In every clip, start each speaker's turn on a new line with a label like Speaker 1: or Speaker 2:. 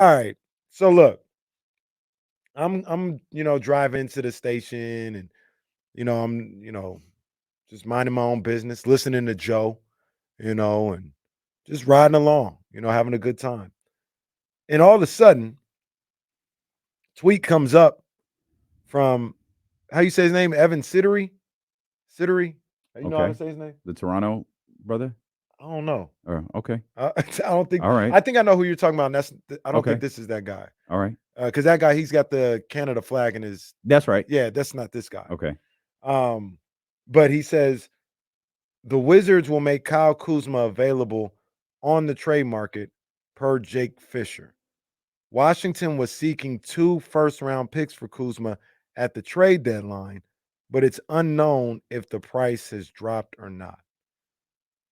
Speaker 1: All right. So look, I'm driving to the station and I'm just minding my own business, listening to Joe, and just riding along, having a good time. And all of a sudden, tweet comes up from how you say his name, Evan Sidery. Sidery. You know how to
Speaker 2: Okay.
Speaker 1: say his name?
Speaker 2: The Toronto brother?
Speaker 1: I don't know.
Speaker 2: Okay.
Speaker 1: I don't think.
Speaker 2: All right.
Speaker 1: I think I know who you're talking about. And I don't think
Speaker 2: Okay.
Speaker 1: this is that guy.
Speaker 2: All right.
Speaker 1: Because that guy, he's got the Canada flag in his.
Speaker 2: That's right.
Speaker 1: Yeah, that's not this guy.
Speaker 2: Okay.
Speaker 1: Um, but he says the Wizards will make Kyle Kuzma available on the trade market per Jake Fisher. Washington was seeking 2 first-round picks for Kuzma at the trade deadline, but it's unknown if the price has dropped or not.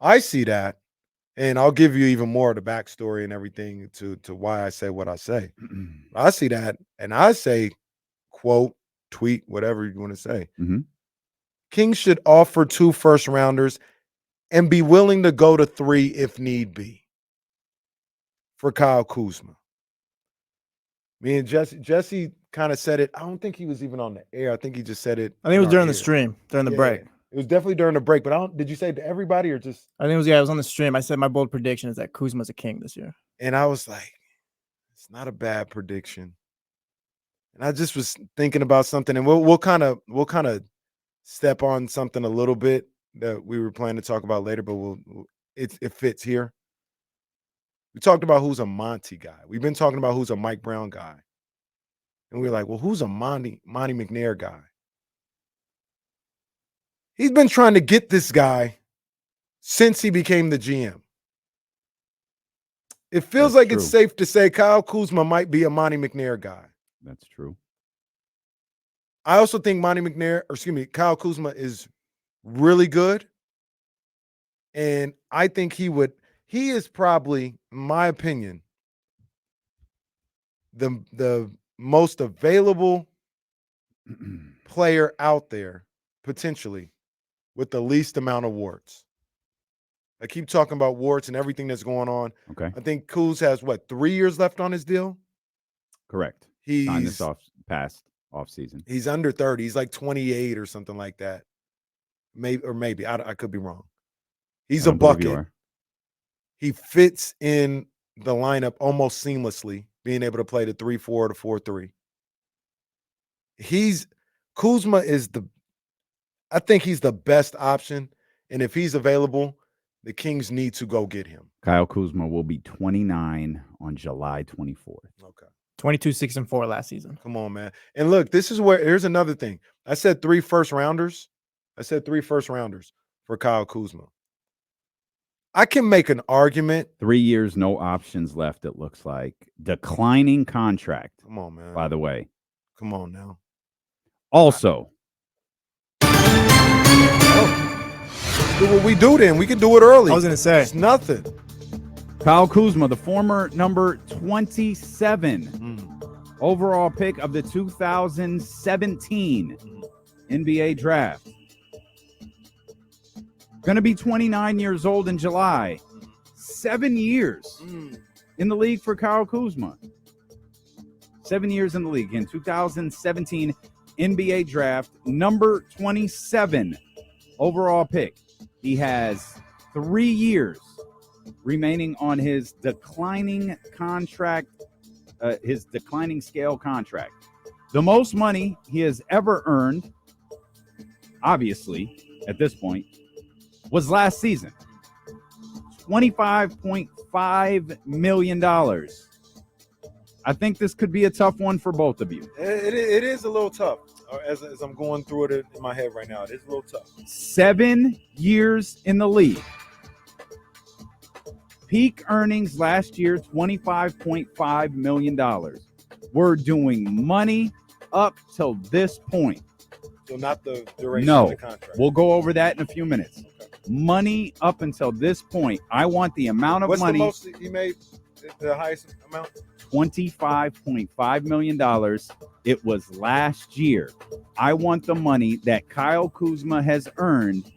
Speaker 1: I see that, and I'll give you even more of the backstory and everything to why I say what I say. I see that, and I say, quote, tweet, whatever you want to say.
Speaker 2: Mm-hmm.
Speaker 1: Kings should offer 2 first-rounders and be willing to go to 3 if need be for Kyle Kuzma. Me and Jesse kind of said it. I don't think he was even on the air. I think he just said it.
Speaker 3: I think it was during the stream, during the break.
Speaker 1: It was definitely during the break. But did you say it to everybody or just?
Speaker 3: I think it was on the stream. I said my bold prediction is that Kuzma's a king this year.
Speaker 1: And I was like, it's not a bad prediction. And I just was thinking about something, and we'll kind of step on something a little bit that we were planning to talk about later, but it fits here. We talked about who's a Monty guy. We've been talking about who's a Mike Brown guy. And we were like, well, who's a Monty McNair guy? He's been trying to get this guy since he became the GM. It feels like it's safe to say Kyle Kuzma might be a Monty McNair guy.
Speaker 2: That's true.
Speaker 1: I also think Kyle Kuzma is really good. And I think he is probably, in my opinion, the most available player out there, potentially, with the least amount of warts. I keep talking about warts and everything that's going on.
Speaker 2: Okay.
Speaker 1: I think Kuz has 3 years left on his deal?
Speaker 2: Correct.
Speaker 1: He's
Speaker 2: signed this past off season.
Speaker 1: He's under 30. He's like 28 or something like that. Maybe. I could be wrong. He's a bucket. He fits in the lineup almost seamlessly, being able to play the 3-4 or the 4-3. Kuzma is I think he's the best option. And if he's available, the Kings need to go get him.
Speaker 2: Kyle Kuzma will be 29 on July 24th.
Speaker 1: Okay.
Speaker 3: 22-6-4 last season.
Speaker 1: Come on, man. And look, here's another thing. I said 3 first-rounders. I said 3 first-rounders for Kyle Kuzma. I can make an argument.
Speaker 2: 3 years, no options left, it looks like. Declining contract.
Speaker 1: Come on, man.
Speaker 2: By the way.
Speaker 1: Come on now.
Speaker 2: Also.
Speaker 1: Do what we do then. We can do it early.
Speaker 3: I was going to say.
Speaker 1: It's nothing.
Speaker 2: Kyle Kuzma, the former number 27 overall pick of the 2017 NBA draft. Going to be 29 years old in July. 7 years in the league for Kyle Kuzma. 7 years in the league. In 2017 NBA draft, number 27 overall pick. He has 3 years remaining on his declining contract, his declining scale contract. The most money he has ever earned, obviously, at this point, was last season. $25.5 million. I think this could be a tough one for both of you.
Speaker 1: It is a little tough. As I'm going through it in my head right now, it is a little tough.
Speaker 2: 7 years in the league. Peak earnings last year, $25.5 million. We're doing money up till this point.
Speaker 1: So not the duration of the contract.
Speaker 2: We'll go over that in a few minutes. Okay. Money up until this point. I want the amount of money.
Speaker 1: What's the most he made? The highest amount?
Speaker 2: $25.5 million. It was last year. I want the money that Kyle Kuzma has earned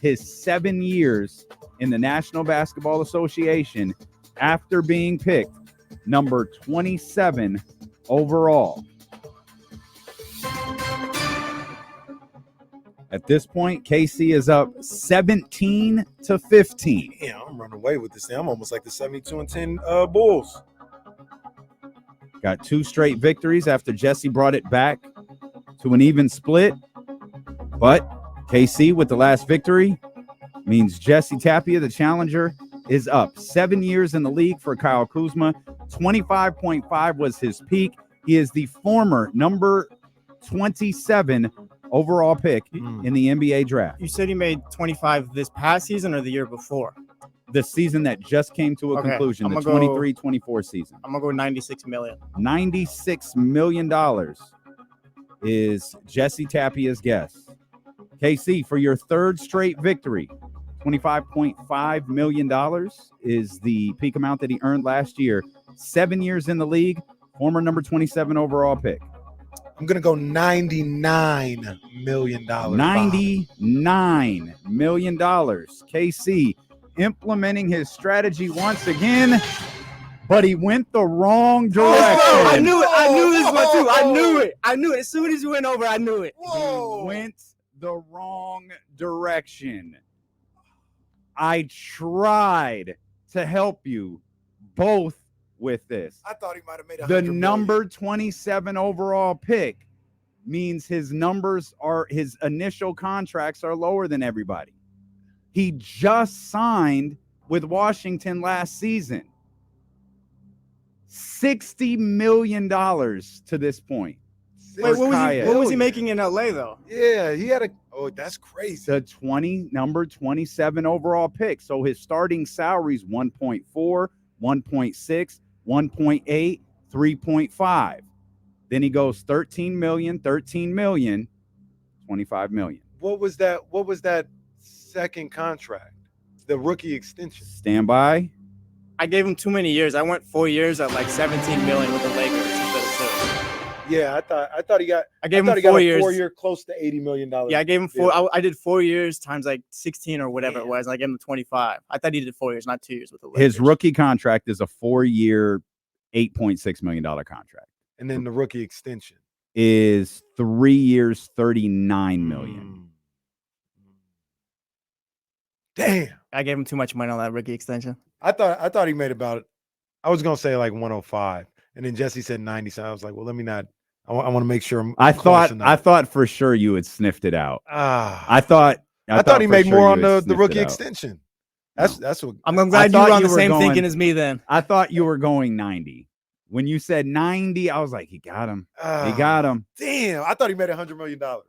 Speaker 2: his 7 years in the National Basketball Association after being picked number 27 overall. At this point, KC is up 17-15.
Speaker 1: Yeah, I'm running away with this thing. I'm almost like the 72-10 Bulls.
Speaker 2: Got 2 straight victories after Jesse brought it back to an even split. But KC with the last victory means Jesse Tapia, the challenger, is up. 7 years in the league for Kyle Kuzma. 25.5 was his peak. He is the former number 27 overall pick in the NBA draft.
Speaker 3: You said he made 25 this past season or the year before?
Speaker 2: The season that just came to a conclusion, the 23-24 season.
Speaker 3: I'm going to go 96 million.
Speaker 2: $96 million is Jesse Tapia's guess. KC, for your 3rd straight victory, $25.5 million is the peak amount that he earned last year. 7 years in the league, former number 27 overall pick.
Speaker 1: I'm going to go $99 million.
Speaker 2: $99 million. KC implementing his strategy once again, but he went the wrong direction.
Speaker 3: I knew it. I knew this one too. I knew it. As soon as you went over, I knew it.
Speaker 2: He went the wrong direction. I tried to help you both with this.
Speaker 1: I thought he might have made
Speaker 2: the number 27 overall pick means his initial contracts are lower than everybody. He just signed with Washington last season. $60 million to this point.
Speaker 3: Wait, what was he making in LA though?
Speaker 1: Yeah, he had that's crazy.
Speaker 2: The number 27 overall pick. So his starting salary is 1.4, 1.6, 1.8, 3.5. Then he goes 13 million, 25 million.
Speaker 1: What was that second contract? The rookie extension.
Speaker 2: Stand by.
Speaker 3: I gave him too many years. I went 4 years at like 17 million with the Lakers instead of 2.
Speaker 1: Yeah, I thought he got.
Speaker 3: I gave him 4 years.
Speaker 1: 4 year, close to $80 million.
Speaker 3: Yeah, I gave him 4. I did 4 years times like 16 or whatever it was. And I gave him 25. I thought he did 4 years, not 2 years with the Lakers.
Speaker 2: His rookie contract is a 4-year, $8.6 million contract.
Speaker 1: And then the rookie extension
Speaker 2: is 3 years, $39 million.
Speaker 1: Damn.
Speaker 3: I gave him too much money on that rookie extension.
Speaker 1: I thought he made about, I was gonna say like 105, and then Jesse said 90. So I was like, well, let me not. I want to make sure.
Speaker 2: I thought for sure you had sniffed it out. I thought
Speaker 1: he made more on the rookie extension. That's what.
Speaker 3: I'm glad you were on the same thinking as me. Then
Speaker 2: I thought you were going 90. When you said 90, I was like, he got him. He got him.
Speaker 1: Damn, I thought he made $100 million.
Speaker 2: Nope.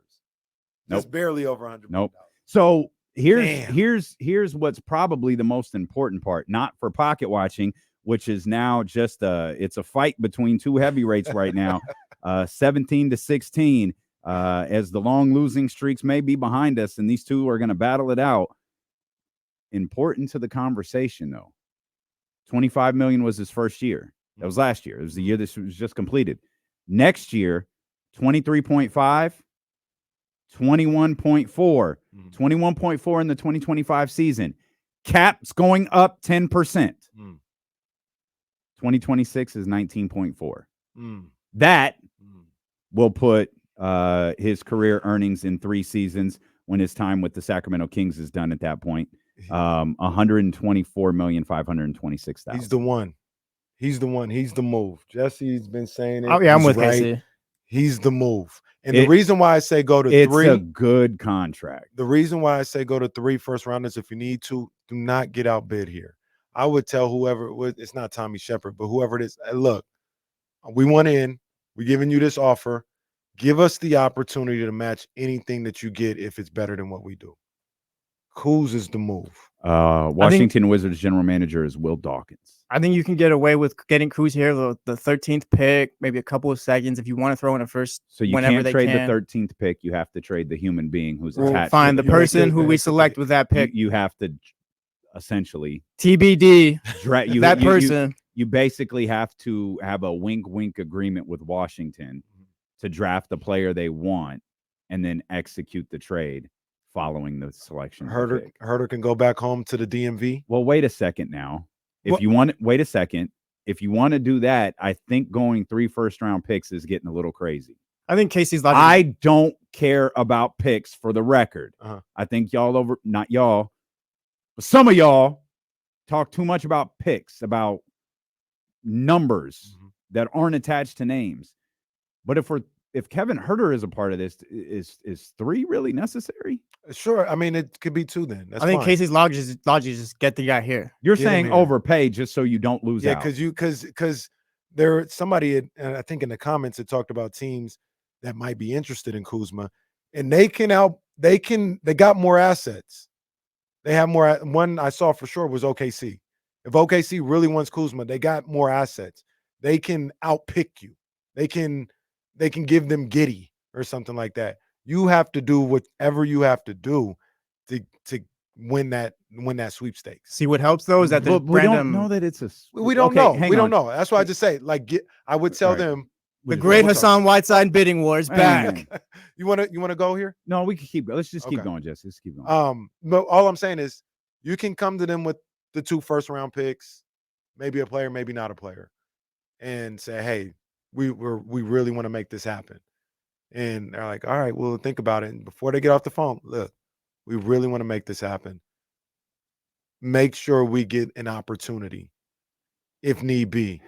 Speaker 1: Just barely over $100 million.
Speaker 2: Nope. So here's what's probably the most important part, not for pocket watching, which is now just it's a fight between two heavyweights right now, 17-16, as the long losing streaks may be behind us, and these two are going to battle it out. Important to the conversation, though. 25 million was his first year. That was last year. It was the year this was just completed. Next year, 23.5, 21.4, 21.4 in the 2025 season. Cap's going up 10%. 2026 is 19.4. That will put his career earnings in 3 seasons when his time with the Sacramento Kings is done at that point. $124,526,000.
Speaker 1: He's the one. He's the one. He's the move. Jesse's been saying it.
Speaker 3: Oh, yeah, I'm with
Speaker 1: right.
Speaker 3: KC.
Speaker 1: He's the move. And the reason why I say go to 3.
Speaker 2: It's a good contract.
Speaker 1: The reason why I say go to 3 first rounders, if you need to, do not get outbid here. I would tell whoever it was, it's not Tommy Shepard, but whoever it is, hey, look, we want in. We're giving you this offer. Give us the opportunity to match anything that you get if it's better than what we do. Kuz is the move.
Speaker 2: Washington Wizards general manager is Will Dawkins.
Speaker 3: I think you can get away with getting Kuz here, the 13th pick, maybe a couple of seconds if you want to throw in a first.
Speaker 2: So you can't trade the 13th pick. You have to trade the human being who's attached.
Speaker 3: Find the person who we select with that pick.
Speaker 2: You have to essentially
Speaker 3: TBD.
Speaker 2: That person. You basically have to have a wink agreement with Washington to draft the player they want and then execute the trade following the selection.
Speaker 1: Herder can go back home to the DMV.
Speaker 2: Well, wait a second now. If you want, wait a second. if you want to do that, I think going 3 first-round picks is getting a little crazy.
Speaker 3: I think Casey's logic.
Speaker 2: I don't care about picks for the record.
Speaker 1: Uh-huh.
Speaker 2: I think not y'all, but some of y'all talk too much about picks, about numbers that aren't attached to names. But if Kevin Huerter is a part of this, is 3 really necessary?
Speaker 1: Sure. I mean, it could be 2 then. That's
Speaker 3: I think
Speaker 1: fine.
Speaker 3: Casey's logic is just get the guy here.
Speaker 2: You're
Speaker 1: Get him
Speaker 2: saying
Speaker 1: here.
Speaker 2: overpay just so you don't lose out.
Speaker 1: Yeah, because there somebody I think in the comments had talked about teams that might be interested in Kuzma, and they got more assets. They have more. One I saw for sure was OKC. If OKC really wants Kuzma, they got more assets. They can outpick you. They can give them Giddy or something like that. You have to do whatever you have to do to win that sweepstakes.
Speaker 3: See, what helps though is that there's
Speaker 2: we don't know that it's a.
Speaker 1: We don't know. We don't know. That's why I just say I would tell them
Speaker 3: the great Hassan Whiteside bidding war is back.
Speaker 1: You want to go here?
Speaker 2: No, we can keep going. Let's just keep going, Jesse. Let's keep going.
Speaker 1: But all I'm saying is you can come to them with the 2 first-round picks, maybe a player, maybe not a player, and say, hey, we really want to make this happen. And they're like, all right, well, think about it. And before they get off the phone, look, we really want to make this happen. Make sure we get an opportunity, if need be,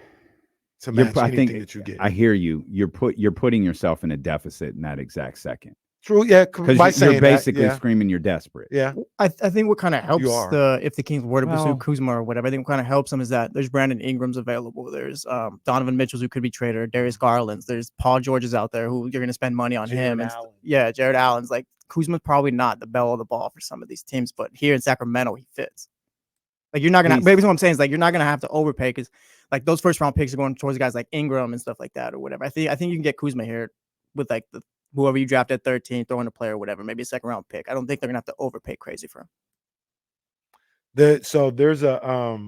Speaker 1: to match anything that you get.
Speaker 2: I hear you. You're putting yourself in a deficit in that exact second.
Speaker 1: True, yeah.
Speaker 2: Because you're basically screaming you're desperate.
Speaker 1: Yeah.
Speaker 3: I think what kind of helps if the Kings were to pursue Kuzma or whatever, I think what kind of helps them is that there's Brandon Ingram's available. There's Donovan Mitchell's who could be traded, Darius Garland's. There's Paul George's out there who you're going to spend money on him. Yeah, Jared Allen's. Like Kuzma's probably not the belle of the ball for some of these teams, but here in Sacramento he fits. Like you're not gonna. Maybe what I'm saying is like you're not gonna have to overpay because like those first round picks are going towards guys like Ingram and stuff like that or whatever. I think you can get Kuzma here with like whoever you draft at 13, throw in a player or whatever, maybe a second round pick. I don't think they're gonna have to overpay crazy for him.
Speaker 1: So there's a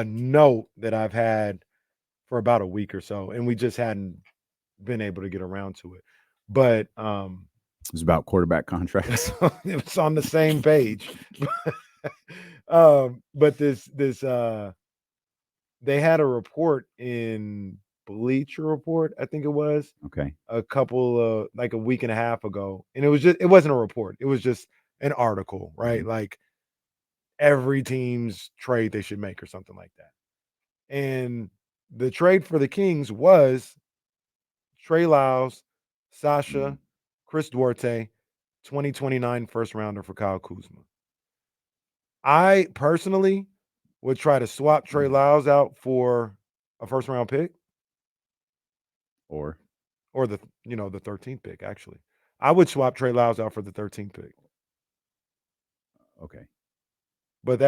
Speaker 1: note that I've had for about a week or so, and we just hadn't been able to get around to it. But
Speaker 2: it's about quarterback contracts.
Speaker 1: It was on the same page. But this they had a report in Bleacher Report, I think it was.
Speaker 2: Okay.
Speaker 1: A couple like a week and a half ago. And it wasn't a report. It was just an article, right? Mm-hmm. Like every team's trade they should make or something like that. And the trade for the Kings was Trey Lyles, Sasha, Chris Duarte, 2029 first rounder for Kyle Kuzma. I personally would try to swap Trey Lyles out for a first round pick.
Speaker 2: Or
Speaker 1: the 13th pick, actually. I would swap Trey Lyles out for the 13th pick.
Speaker 2: Okay.
Speaker 1: But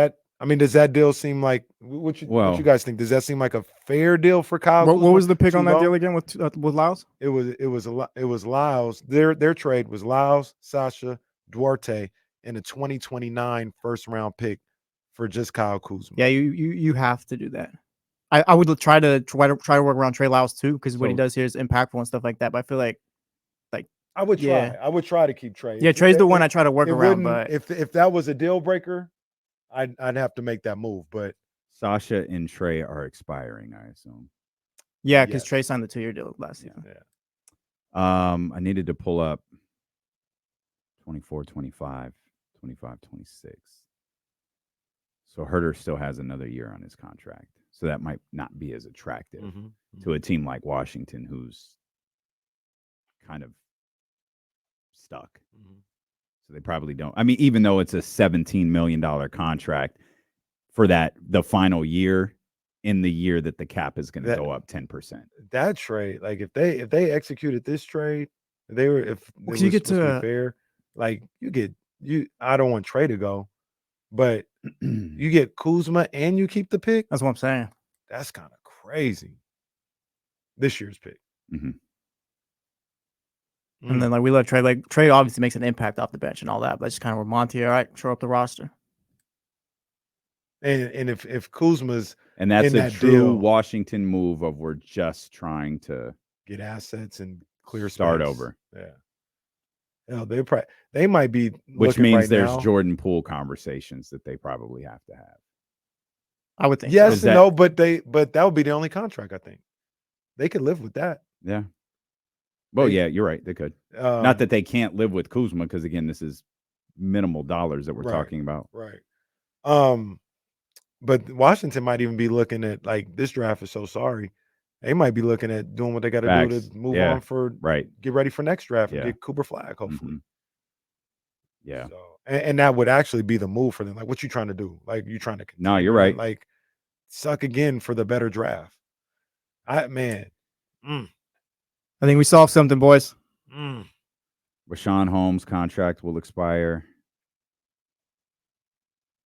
Speaker 1: does that deal seem like what you guys think? Does that seem like a fair deal for Kyle?
Speaker 3: What was the pick on that deal again with Lyles?
Speaker 1: It was Lyles. Their trade was Lyles, Sasha, Duarte, and a 2029 first round pick for just Kyle Kuzma.
Speaker 3: Yeah, you have to do that. I would try to work around Trey Lyles too, because what he does here is impactful and stuff like that. But I feel like
Speaker 1: I would try. Yeah. I would try to keep Trey.
Speaker 3: Yeah, Trey's the one I try to work around. But
Speaker 1: if that was a deal breaker, I'd have to make that move. But
Speaker 2: Sasha and Trey are expiring, I assume.
Speaker 3: Yeah, because Trey signed the 2-year deal last season.
Speaker 1: Yeah.
Speaker 2: I needed to pull up 24, 25, 25, 26. So Huerter still has another year on his contract. So that might not be as attractive to a team like Washington, who's kind of stuck. So they probably don't. I mean, even though it's a $17 million contract for the final year, in the year that the cap is going to go up 10%.
Speaker 1: That trade, like if they executed this trade, if
Speaker 3: you get to
Speaker 1: fair, like I don't want Trey to go, but you get Kuzma and you keep the pick.
Speaker 3: That's what I'm saying.
Speaker 1: That's kind of crazy. This year's pick.
Speaker 3: And then we let Trey. Like Trey obviously makes an impact off the bench and all that, but it's kind of where Monty, all right, show up the roster.
Speaker 1: And if Kuzma's
Speaker 2: that's
Speaker 1: in
Speaker 2: a
Speaker 1: that
Speaker 2: true
Speaker 1: deal,
Speaker 2: Washington move of we're just trying to
Speaker 1: get assets and clear
Speaker 2: start
Speaker 1: space.
Speaker 2: Over.
Speaker 1: Yeah. They might be,
Speaker 2: which means
Speaker 1: right
Speaker 2: there's
Speaker 1: now,
Speaker 2: Jordan Poole conversations that they probably have to have.
Speaker 3: I would think.
Speaker 1: Yes
Speaker 3: So.
Speaker 1: and no, but that would be the only contract. I think they could live with that.
Speaker 2: Yeah. Well, yeah, you're right. They could. Not that they can't live with Kuzma, because again, this is minimal dollars that we're talking about.
Speaker 1: Right. But Washington might even be looking at, like, this draft is so sorry. They might be looking at doing what they got to do to move on for get ready for next draft and get Cooper Flag, hopefully.
Speaker 2: Yeah.
Speaker 1: So, and that would actually be the move for them. Like, what you trying to do? Like, you trying to contend,
Speaker 2: No, you're right.
Speaker 1: Like, suck again for the better draft.
Speaker 3: I think we solved something, boys.
Speaker 2: Rashawn Holmes' contract will expire.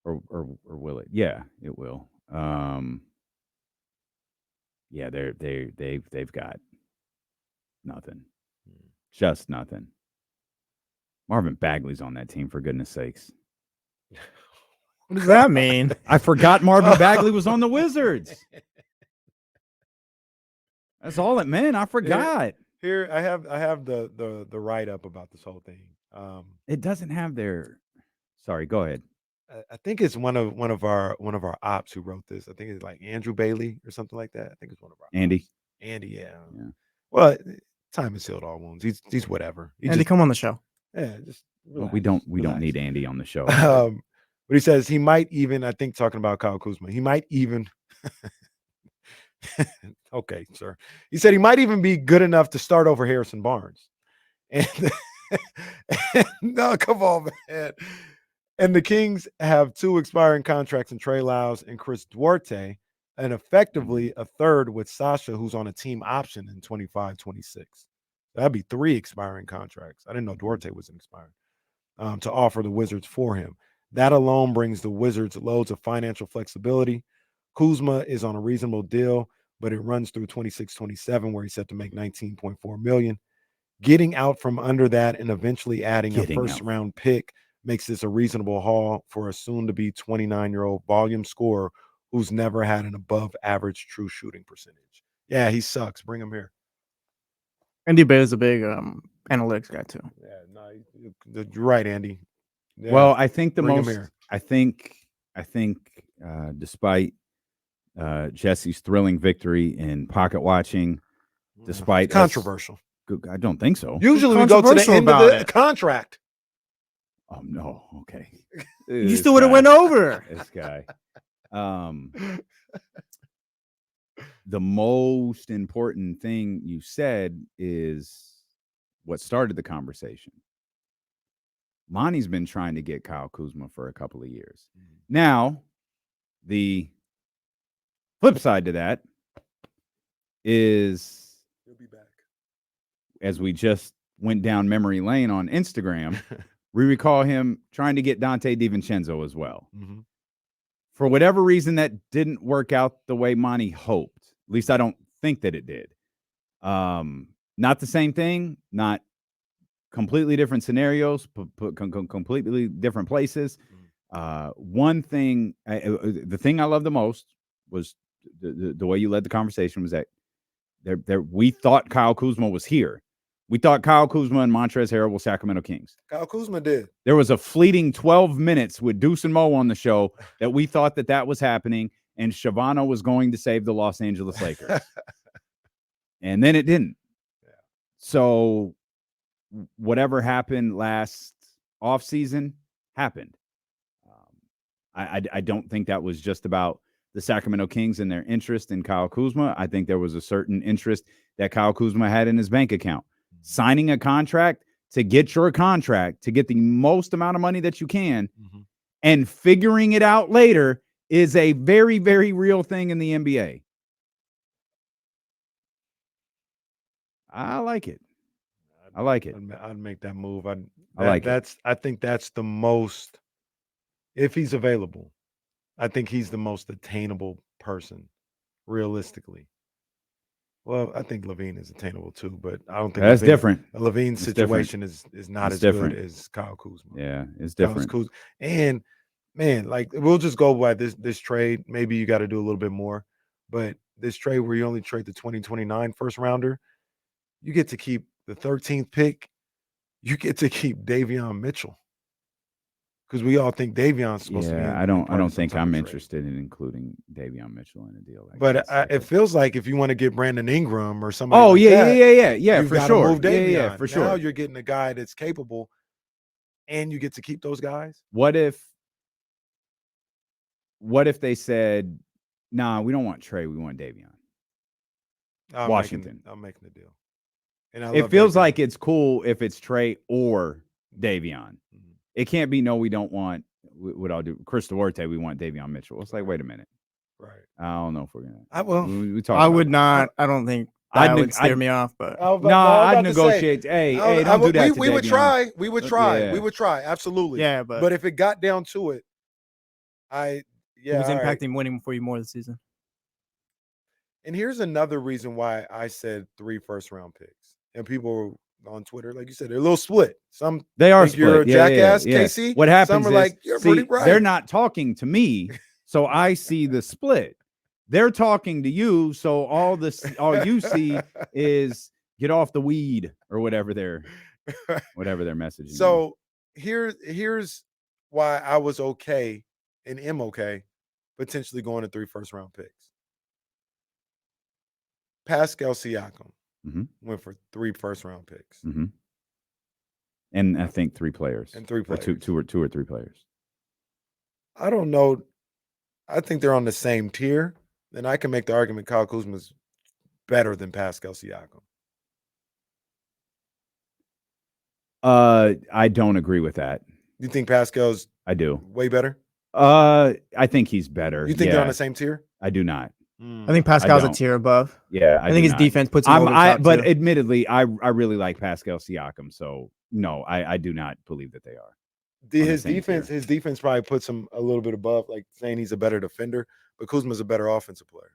Speaker 2: Or will it? Yeah, it will. Yeah, they've got nothing. Just nothing. Marvin Bagley's on that team, for goodness sakes.
Speaker 3: What does that mean?
Speaker 2: I forgot Marvin Bagley was on the Wizards. That's all it meant. I forgot.
Speaker 1: Here I have the write up about this whole thing.
Speaker 2: It doesn't have their. Sorry, go ahead.
Speaker 1: I think it's one of our ops who wrote this. I think it's like Andrew Bailey or something like that. I think it's one of our
Speaker 2: Andy.
Speaker 1: Ops. Andy, yeah. Well, time has healed all wounds. He's whatever.
Speaker 3: Andy, come on the show.
Speaker 1: Yeah, just relax,
Speaker 2: well, we don't need Andy on the show.
Speaker 1: But he says he might even, I think, talking about Kyle Kuzma, he might even. Okay, sir. He said he might even be good enough to start over Harrison Barnes. And no, come on, man. And the Kings have 2 expiring contracts in Trey Lyles and Chris Duarte, and effectively a third with Sasha, who's on a team option in 25-26. That'd be 3 expiring contracts. I didn't know Duarte was expiring to offer the Wizards for him. That alone brings the Wizards loads of financial flexibility. Kuzma is on a reasonable deal, but it runs through 26-27, where he's set to make $19.4 million. Getting out from under that and eventually adding a first-round pick makes this a reasonable haul for a soon-to-be 29-year-old volume scorer who's never had an above-average true shooting percentage. Yeah, he sucks. Bring him here.
Speaker 3: Andy Bailey's a big analytics guy too.
Speaker 1: Yeah, no, you're right, Andy. Yeah,
Speaker 2: well, I think despite Jesse's thrilling victory in pocket watching, despite
Speaker 1: it's controversial.
Speaker 2: I don't think so.
Speaker 1: Usually we go to the end of the contract.
Speaker 2: Oh no, okay.
Speaker 3: You still would have went over.
Speaker 2: This guy. The most important thing you said is what started the conversation. Monty's been trying to get Kyle Kuzma for a couple of years. Now, the flip side to that is
Speaker 1: he'll be back.
Speaker 2: As we just went down memory lane on Instagram, we recall him trying to get Dante DiVincenzo as well.
Speaker 1: Mm-hmm.
Speaker 2: For whatever reason, that didn't work out the way Monty hoped. At least I don't think that it did. Not the same thing, not completely different scenarios, completely different places. One thing, the thing I love the most was the way you led the conversation was that we thought Kyle Kuzma was here. We thought Kyle Kuzma and Montrezl Harrell were Sacramento Kings.
Speaker 1: Kyle Kuzma did.
Speaker 2: There was a fleeting 12 minutes with Deuce and Mo on the show that we thought that was happening, and Shavano was going to save the Los Angeles Lakers. And then it didn't. Yeah. So whatever happened last offseason happened. I don't think that was just about the Sacramento Kings and their interest in Kyle Kuzma. I think there was a certain interest that Kyle Kuzma had in his bank account. Signing a contract to get your contract, to get the most amount of money that you can, and figuring it out later is a very, very real thing in the NBA. I like it. I like it.
Speaker 1: I'd make that move. I think that's the most, if he's available, I think he's the most attainable person, realistically. Well, I think Levine is attainable too, but I don't think
Speaker 2: that's different.
Speaker 1: Levine's situation is not as good as Kyle Kuzma.
Speaker 2: Yeah, it's different.
Speaker 1: And man, like, we'll just go by this trade. Maybe you got to do a little bit more, but this trade where you only trade the 2029 first rounder, you get to keep the 13th pick. You get to keep Davion Mitchell. because we all think Davion's supposed to be.
Speaker 2: I don't think I'm interested in including Davion Mitchell in a deal like
Speaker 1: but
Speaker 2: that.
Speaker 1: It feels like if you want to get Brandon Ingram or somebody,
Speaker 2: you've
Speaker 1: for
Speaker 2: sure,
Speaker 1: move Davion.
Speaker 2: For sure.
Speaker 1: Now you're getting a guy that's capable, and you get to keep those guys.
Speaker 2: What if they said, "Nah, we don't want Trey, we want Davion"? Washington.
Speaker 1: I'm making the deal. And
Speaker 2: it feels like it's cool if it's Trey or Davion.
Speaker 1: Mm-hmm.
Speaker 2: It can't be, no, we don't want what I'll do. Chris Duarte, we want Davion Mitchell. It's like, wait a minute.
Speaker 1: Right.
Speaker 2: I don't know if we're gonna.
Speaker 3: I would not. I don't think that would scare me off. But
Speaker 2: I'd negotiate. Hey, don't do that.
Speaker 1: We would try. We would try.
Speaker 2: Yeah.
Speaker 1: We would try. Absolutely.
Speaker 3: Yeah,
Speaker 1: but if it got down to it,
Speaker 3: it was impacting winning for you more this season.
Speaker 1: And here's another reason why I said 3 first-round picks. And people on Twitter, like you said, they're a little split. Some
Speaker 2: they are
Speaker 1: think you're a jackass,
Speaker 2: yeah.
Speaker 1: KC.
Speaker 2: What happens
Speaker 1: Some are like, you're pretty right.
Speaker 2: They're not talking to me, so I see the split. They're talking to you, so all you see is get off the weed or whatever their messaging.
Speaker 1: So here's why I was okay and am okay potentially going to 3 first-round picks. Pascal Siakam went for 3 first-round picks,
Speaker 2: and I think 3 players,
Speaker 1: and 3 players,
Speaker 2: or two or 3 players.
Speaker 1: I don't know. I think they're on the same tier. Then I can make the argument Kyle Kuzma's better than Pascal Siakam.
Speaker 2: I don't agree with that.
Speaker 1: You think Pascal's?
Speaker 2: I do.
Speaker 1: Way better.
Speaker 2: I think he's better.
Speaker 1: You think they're on the same tier?
Speaker 2: I do not.
Speaker 3: I think Pascal's a tier above.
Speaker 2: Yeah,
Speaker 3: I think his defense puts him over top
Speaker 2: but
Speaker 3: two.
Speaker 2: admittedly, I really like Pascal Siakam. So no, I do not believe that they are.
Speaker 1: His defense probably puts him a little bit above, like saying he's a better defender, but Kuzma's a better offensive player.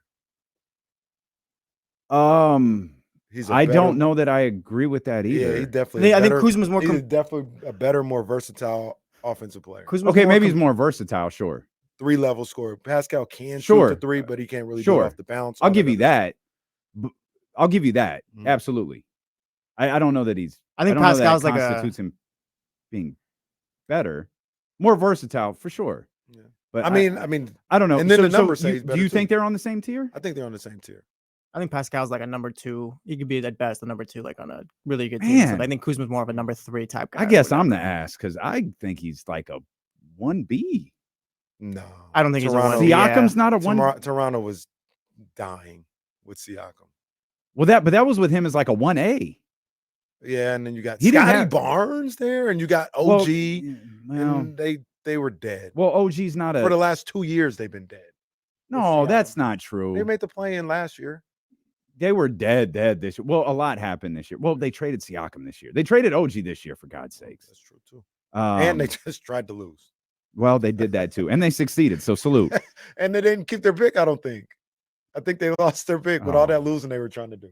Speaker 2: I don't know that I agree with that either.
Speaker 1: Yeah, he definitely.
Speaker 3: I think Kuzma's more.
Speaker 1: He's definitely a better, more versatile offensive player.
Speaker 2: Maybe he's more versatile. Sure.
Speaker 1: 3-level scorer. Pascal can shoot the 3, but he can't really do it off the bounce.
Speaker 2: I'll give you that. Absolutely. I don't know that he's.
Speaker 3: I think Pascal's like
Speaker 2: constitutes him being better, more versatile for sure.
Speaker 1: Yeah.
Speaker 2: But
Speaker 1: I mean,
Speaker 2: I don't know.
Speaker 1: And then the numbers say
Speaker 2: do you think they're on the same tier?
Speaker 1: I think they're on the same tier.
Speaker 3: I think Pascal's like a number 2. He could be at best a number 2, like on a really good team. So I think Kuzma's more of a number 3 type guy.
Speaker 2: I guess I'm the ass because I think he's like a 1B.
Speaker 1: No,
Speaker 3: I don't think he's a 1B.
Speaker 2: Siakam's not a 1.
Speaker 1: Toronto was dying with Siakam.
Speaker 2: Well, that was with him as like a 1A.
Speaker 1: Yeah, and then you got Scotty Barnes there, and you got OG, and they were dead.
Speaker 2: Well, OG's not
Speaker 1: for the last 2 years they've been dead.
Speaker 2: No, that's not true.
Speaker 1: They made the play-in last year.
Speaker 2: They were dead this year. Well, a lot happened this year. Well, they traded Siakam this year. They traded OG this year, for God's sakes.
Speaker 1: That's true too. And they just tried to lose.
Speaker 2: Well, they did that too, and they succeeded. So salute.
Speaker 1: And they didn't keep their pick. I don't think. I think they lost their pick with all that losing they were trying to do.